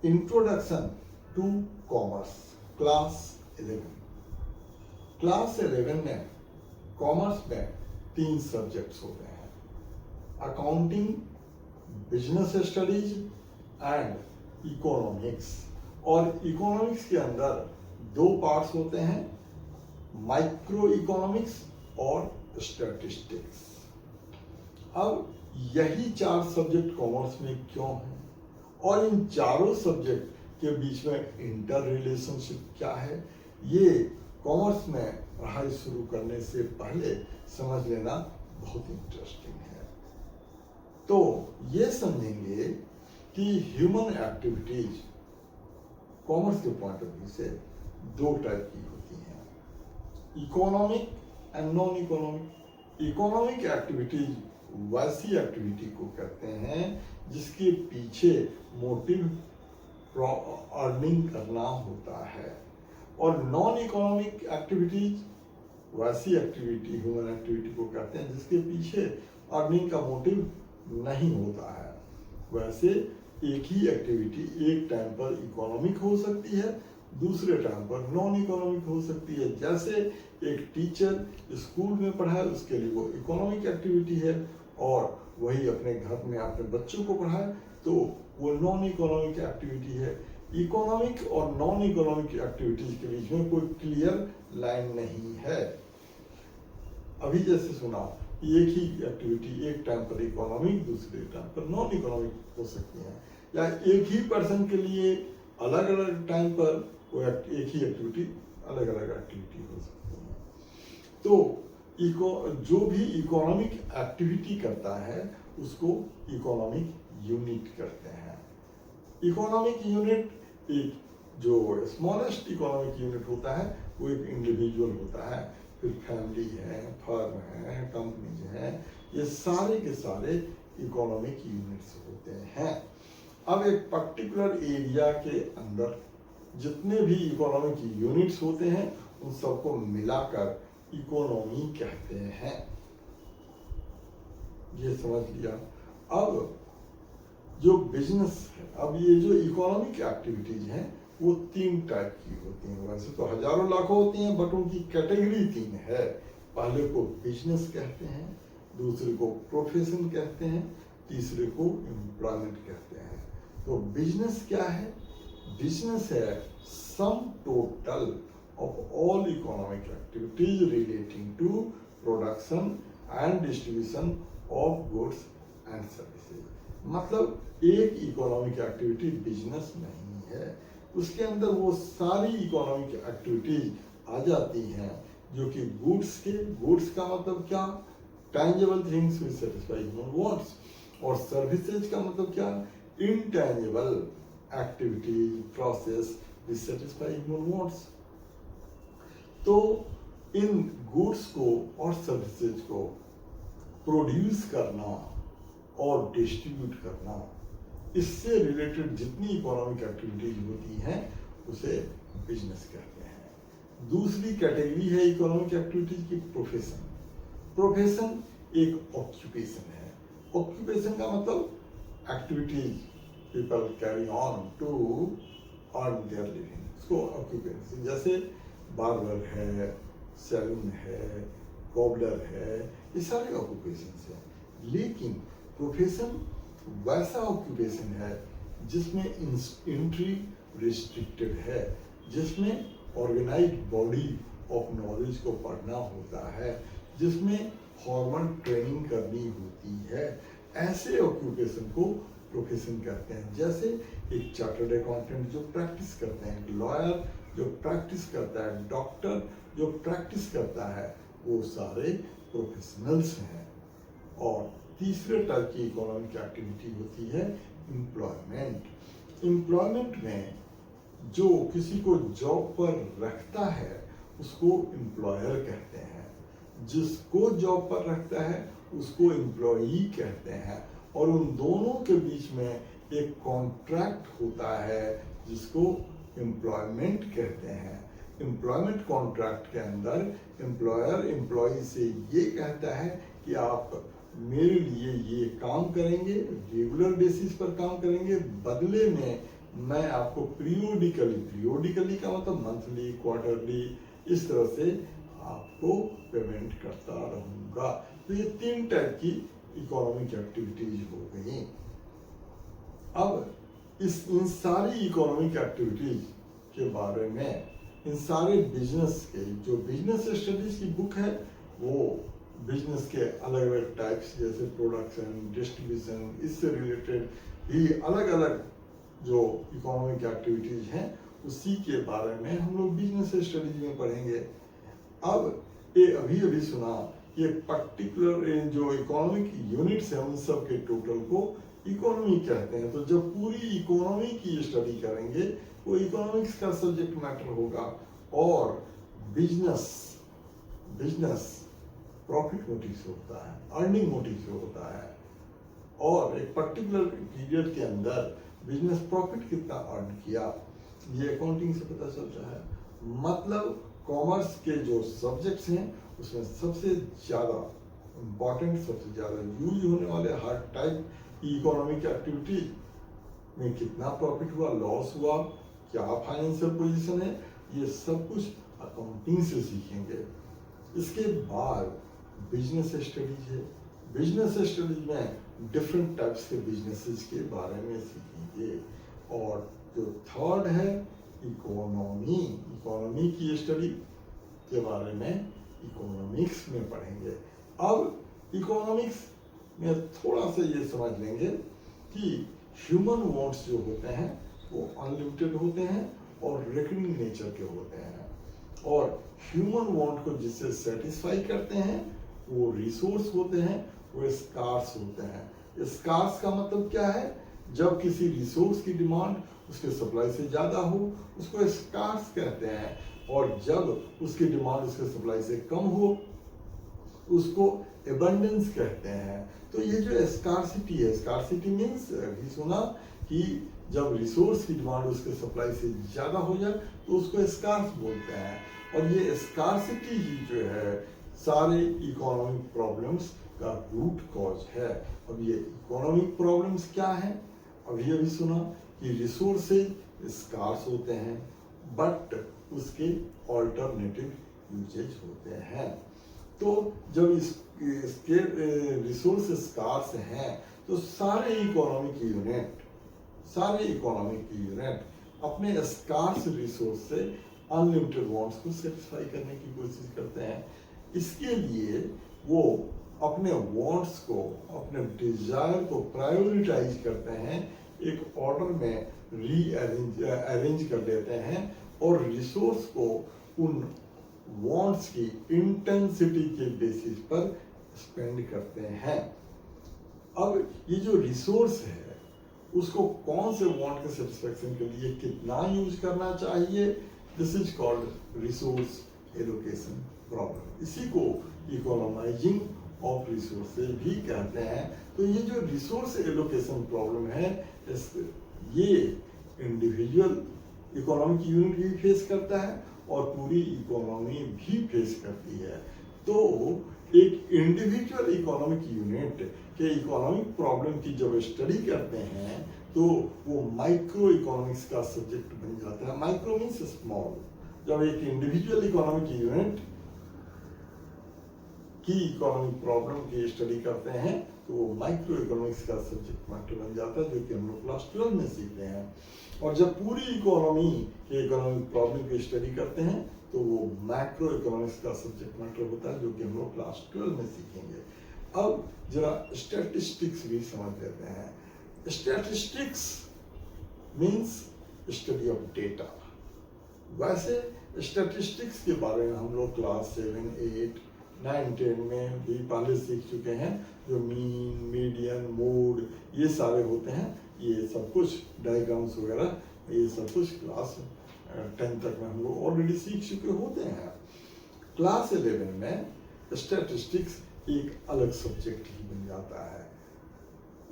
Introduction to commerce class 11। Class 11 में commerce में 3 subjects होते हैं, accounting, business studies and economics. और इकोनॉमिक्स के अंदर 2 पार्ट्स होते हैं, माइक्रो इकोनॉमिक्स और स्टैटिस्टिक्स। अब यही 4 सब्जेक्ट कॉमर्स में क्यों हैं और इन चारों सब्जेक्ट के बीच में इंटर रिलेशनशिप क्या है, ये कॉमर्स में पढ़ाई शुरू करने से पहले समझ लेना बहुत इंटरेस्टिंग है। तो ये समझेंगे कि ह्यूमन एक्टिविटीज कॉमर्स के पॉइंट ऑफ व्यू से 2 टाइप की होती हैं, economic and non economic. Economic activities वैसी एक्टिविटी को कहते हैं जिसके पीछे मोटिव अर्निंग करना होता है, और नॉन इकोनॉमिक एक्टिविटीज वैसी एक्टिविटी ह्यूमन एक्टिविटी को कहते हैं जिसके पीछे अर्निंग का मोटिव नहीं होता है। वैसे एक ही एक्टिविटी एक टाइम पर इकोनॉमिक हो सकती है, दूसरे टाइम पर नॉन इकोनॉमिक हो सकती है। जैसे एक टीचर स्कूल में पढ़ाए उसके लिए वो इकोनॉमिक एक्टिविटी है, और वही अपने घर में अपने बच्चों को पढ़ाए तो वो नॉन इकोनॉमिक एक्टिविटी है। इकोनॉमिक और नॉन इकोनॉमिक एक्टिविटीज के बीच में कोई क्लियर लाइन नहीं है। अभी जैसे सुना, एक ही एक्टिविटी एक टाइम पर इकोनॉमिक, दूसरे टाइम पर नॉन इकोनॉमिक हो सकती है, या एक ही पर्सन के लिए अलग अलग टाइम पर वो एक ही एक्टिविटी अलग अलग एक्टिविटी हो सकती है। तो जो भी इकोनॉमिक एक्टिविटी करता है उसको इकोनॉमिक यूनिट कहते हैं। इकोनॉमिक यूनिट एक जो स्मॉलेस्ट इकोनॉमिक यूनिट होता है वो एक इंडिविजुअल होता है, फिर फैमिली है, फर्म है, कंपनीज है, ये सारे के सारे इकोनॉमिक यूनिट्स होते हैं। अब एक पर्टिकुलर एरिया के अंदर जितने भी इकोनॉमिक यूनिट्स होते हैं उन सबको मिलाकर इकोनॉमी कहते हैं, ये समझ लिया। अब जो बिजनेस है, अब ये जो इकोनॉमिक एक्टिविटीज हैं वो 3 टाइप की होती हैं। वैसे तो हजारों लाखों होती हैं, बट उनकी कैटेगरी 3 है। पहले को बिजनेस कहते हैं, दूसरे को प्रोफेशन कहते हैं, तीसरे को एम्प्लॉयमेंट कहते हैं। तो बिजनेस क्या है? बिजनेस है sum total of all economic activities relating to production and distribution of goods and services। मतलब एक इकोनॉमिक एक्टिविटी बिजनेस नहीं है, उसके अंदर वो सारी इकोनॉमिक एक्टिविटीज आ जाती हैं जो कि गुड्स का मतलब क्या, tangible things which satisfy human wants, और सर्विसेज का मतलब क्या, intangible activities process which satisfy human wants. तो इन गुड्स को और सर्विसेज को प्रोड्यूस करना और डिस्ट्रीब्यूट करना, इससे रिलेटेड जितनी इकोनॉमिक एक्टिविटीज होती हैं उसे बिजनेस कहते हैं। दूसरी कैटेगरी है इकोनॉमिक एक्टिविटीज की प्रोफेशन। प्रोफेशन एक ऑक्यूपेशन है। ऑक्यूपेशन का मतलब activities people carry on to earn their living, इसको ऑक्यूपेशन। जैसे बार्बर है, सैलून है, कॉबलर है, ये सारे ऑक्यूपेशन हैं। लेकिन प्रोफेशन वैसा ऑक्यूपेशन है जिसमें एंट्री रिस्ट्रिक्टेड है, जिसमें ऑर्गेनाइज्ड बॉडी ऑफ नॉलेज को पढ़ना होता है, जिसमें फॉर्मल ट्रेनिंग करनी होती है। ऐसे ऑक्यूपेशन को प्रोफेशन कहते हैं। जैसे एक चार्टर्ड अकाउंटेंट जो प्रैक्टिस करते हैं, एक लॉयर जो प्रैक्टिस करता है, डॉक्टर जो प्रैक्टिस करता है, वो सारे प्रोफेशनल्स हैं। और तीसरे टाइप की इकोनॉमिक एक्टिविटी होती है एम्प्लॉयमेंट। एम्प्लॉयमेंट में जो किसी को जॉब पर रखता है उसको एम्प्लॉयर कहते हैं, जिसको जॉब पर रखता है उसको एम्प्लॉई कहते हैं, और उन दोनों के बीच में एक कॉन्ट्रैक्ट होता है जिसको एम्प्लॉयमेंट कहते हैं। एम्प्लॉयमेंट कॉन्ट्रैक्ट के अंदर एम्प्लॉयर एम्प्लॉई से ये कहता है कि आप मेरे लिए ये काम करेंगे, रेगुलर बेसिस पर काम करेंगे, बदले में मैं आपको पीरियोडिकली का मतलब मंथली, क्वार्टरली, इस तरह से आपको पेमेंट करता रहूंगा। तो ये 3 टाइप की इकोनॉमिक एक्टिविटीज हो गई। अब इन सारी इकोनॉमिक एक्टिविटीज के बारे में, इन सारे बिजनेस के, जो बिजनेस स्टडीज की बुक है वो बिजनेस के अलग अलग टाइप्स जैसे प्रोडक्शन, डिस्ट्रीब्यूशन, इससे रिलेटेड भी अलग अलग जो इकोनॉमिक एक्टिविटीज हैं उसी के बारे में हम लोग बिजनेस स्टडीज में पढ़ेंगे। अब ये अभी सुना, ये पर्टिकुलर जो इकोनॉमिक यूनिट्स हैं उन सब के टोटल को इकोनॉमी कहते हैं। तो जब पूरी इकोनॉमी की स्टडी करेंगे वो इकोनॉमिक्स का सब्जेक्ट मैटर होगा। और बिजनेस प्रॉफिट मोटिव से होता है, अर्निंग मोटिव से होता है, और एक पर्टिकुलर पीरियड के अंदर बिजनेस प्रॉफिट कितना अर्न किया ये अकाउंटिंग से पता चलता है। मतलब कॉमर्स के जो सब्जेक्ट्स हैं उसमें सबसे ज़्यादा इम्पॉर्टेंट, सबसे ज़्यादा यूज होने वाले हर टाइप की इकोनॉमिक एक्टिविटी में कितना प्रॉफिट हुआ, लॉस हुआ, क्या फाइनेंशियल पोजीशन है, ये सब कुछ अकाउंटिंग से सीखेंगे। इसके बाद बिजनेस स्टडीज है। बिजनेस स्टडीज में डिफरेंट टाइप्स के बिजनेसेस के बारे में सीखेंगे। और जो थर्ड है इकोनॉमी की स्टडी के बारे में इकोनॉमिक्स में पढ़ेंगे। अब इकोनॉमिक्स में थोड़ा सा ये समझ लेंगे कि ह्यूमन वांट्स जो होते हैं वो अनलिमिटेड होते हैं और रिकरिंग नेचर के होते हैं। और ह्यूमन वांट को जिससे सेटिस्फाई करते हैं वो रिसोर्स होते हैं, वो स्कार्स होते हैं। स्कार्स का मतलब क्या है? जब किसी रिसोर्स की डिमांड उसके सप्लाई से ज़्यादा हो उसको स्कार्स कहते हैं, और जब उसकी डिमांड उसके सप्लाई से कम हो उसको एबंडेंस कहते हैं। तो ये जो स्कार्सिटी है, स्कार्सिटी मीन्स अभी सुना कि जब रिसोर्स की डिमांड उसके सप्लाई से ज़्यादा हो जाए तो उसको स्कार्स बोलते हैं। और ये स्कार्सिटी ही जो है सारे इकोनॉमिक प्रॉब्लम्स का रूट कॉज है। अब ये इकोनॉमिक प्रॉब्लम्स क्या है? अभी सुना कि रिसोर्सेज स्कार्स होते हैं बट उसके ऑल्टरनेटिव यूजेज होते हैं। तो जब इसके रिसोर्स स्कार्स हैं तो सारे इकोनॉमिक यूनिट अपने स्कार्स रिसोर्स से अनलिमिटेड वांट्स को सेटिस्फाई करने की कोशिश करते हैं। इसके लिए वो अपने वांट्स को, अपने डिजायर को प्रायोरिटाइज करते हैं, एक ऑर्डर में अरेंज कर देते हैं और रिसोर्स को उन वांट्स की इंटेंसिटी के बेसिस पर स्पेंड करते हैं। अब ये जो रिसोर्स है उसको कौन से वांट के सेटिस्फेक्शन के लिए कितना यूज करना चाहिए, this is called resource allocation problem. इसी को इकोनॉमाइजिंग ऑफ रिसोर्सेज भी कहते हैं। तो ये जो रिसोर्स एलोकेशन प्रॉब्लम है ये इंडिविजुअल इकोनॉमिक यूनिट भी फेस करता है और पूरी इकोनॉमी भी फेस करती है। तो एक इंडिविजुअल इकोनॉमिक यूनिट के इकोनॉमिक प्रॉब्लम की जब स्टडी करते हैं तो वो माइक्रो इकोनॉमिक्स का सब्जेक्ट बन जाता है। Micro means small. जब एक इंडिविजुअल इकोनॉमिक यूनिट की इकोनॉमिक प्रॉब्लम की स्टडी करते हैं तो वो माइक्रो इकोनॉमिक्स का सब्जेक्ट मैटर बन जाता है, जो कि हम लोग क्लास 12 में सीखते हैं। और जब पूरी इकोनॉमी के इकोनॉमिक प्रॉब्लम की स्टडी करते हैं तो वो मैक्रो इकोनॉमिक्स का सब्जेक्ट मैटर होता है, जो कि हम लोग क्लास 12 में सीखेंगे। अब जरा स्टैटिस्टिक्स भी समझ लेते हैं। Statistics means study of data. वैसे स्टैटिस्टिक्स के बारे में हम लोग क्लास 7, 8, 9, 10 में भी पहले सीख चुके हैं। जो मीन, मीडियन, मोड ये सारे होते हैं, ये सब कुछ डायग्राम्स वगैरह ये सब कुछ क्लास 10 तक में हम लोग ऑलरेडी सीख चुके होते हैं। क्लास 11 में स्टैटिस्टिक्स एक अलग सब्जेक्ट ही बन जाता है,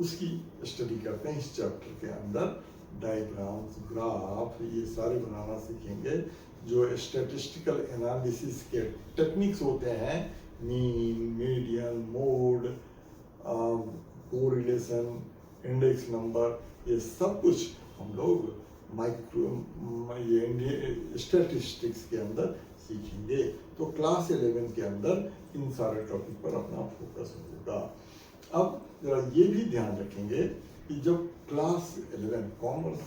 उसकी स्टडी करते हैं। इस चैप्टर के अंदर डायग्राम्स, ग्राफ ये सारे बनाना सीखेंगे। जो स्टैटिस्टिकल एनालिसिस के टेक्निक्स होते हैं, mean, median, mode, correlation, index number, ये सब कुछ हम लोग माइक्रो ये स्टैटिस्टिक्स के अंदर सीखेंगे। तो क्लास 11 के अंदर इन सारे टॉपिक पर अपना फोकस होगा। अब जरा ये भी ध्यान रखेंगे कि जब क्लास 11 कॉमर्स